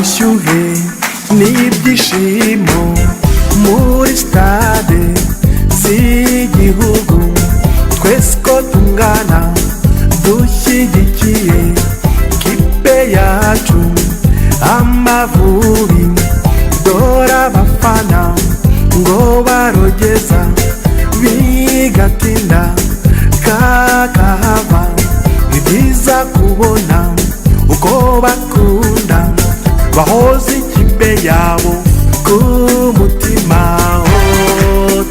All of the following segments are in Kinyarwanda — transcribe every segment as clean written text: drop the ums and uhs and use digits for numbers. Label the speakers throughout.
Speaker 1: ubushyuhe n'ibyishimo muri stade z'igihugu, twese ko tungana dushyigikiye kipe yacu Amavubi. Dore abafana ngo barogeza bigatinda kakahava, ni byiza kubona uko bakunda bahoza ikipe yabo ku mutima.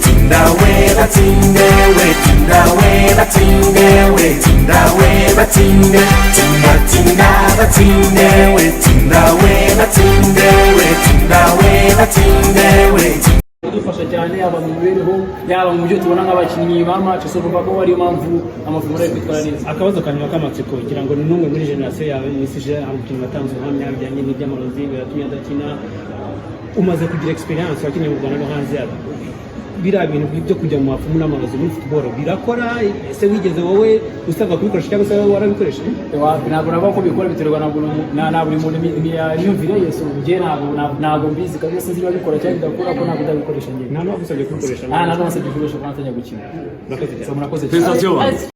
Speaker 1: Tinda we batinde we, tinda we batinde we, tinda we batinde, tinda tinda batinde we, tinda we batinde we, tinda we batinde we.
Speaker 2: Dufasha cyane aba mu mibereho yaba mu byo tubona nk'abakinnyi ba match, so kuva ko ari mpamvu Amavubi ari kwitwara neza.
Speaker 3: Akabazo kanywa k'amatsiko kugira ngo ni numwe muri generation yawe nisije umukinnyi watanze ubuhamya bijyanye n'iby'amarozi yatumye adakina, umaze kugira experience wakinnye mu Rwanda no hanze yabo, biriya bintu byo kujya mu mafumu n'amarozi muri football birakora? Ese wigeze wowe usabwa kubikoresha cyangwa se warabikoresha?
Speaker 2: Ntabwo nabwo ko bikora, biterwa na buri muntu n'imyumvire ye, so njye ntabwo mbizi kandi sinzi niba bikora cyangwa bidakora, ko ntabwo ndabikoresha njye.
Speaker 3: Nta n'uwagusabye kubikoresha?
Speaker 2: Nta n'uwagusabye kubikoresha, ko natangiye gukina.
Speaker 3: Murakoze cyane.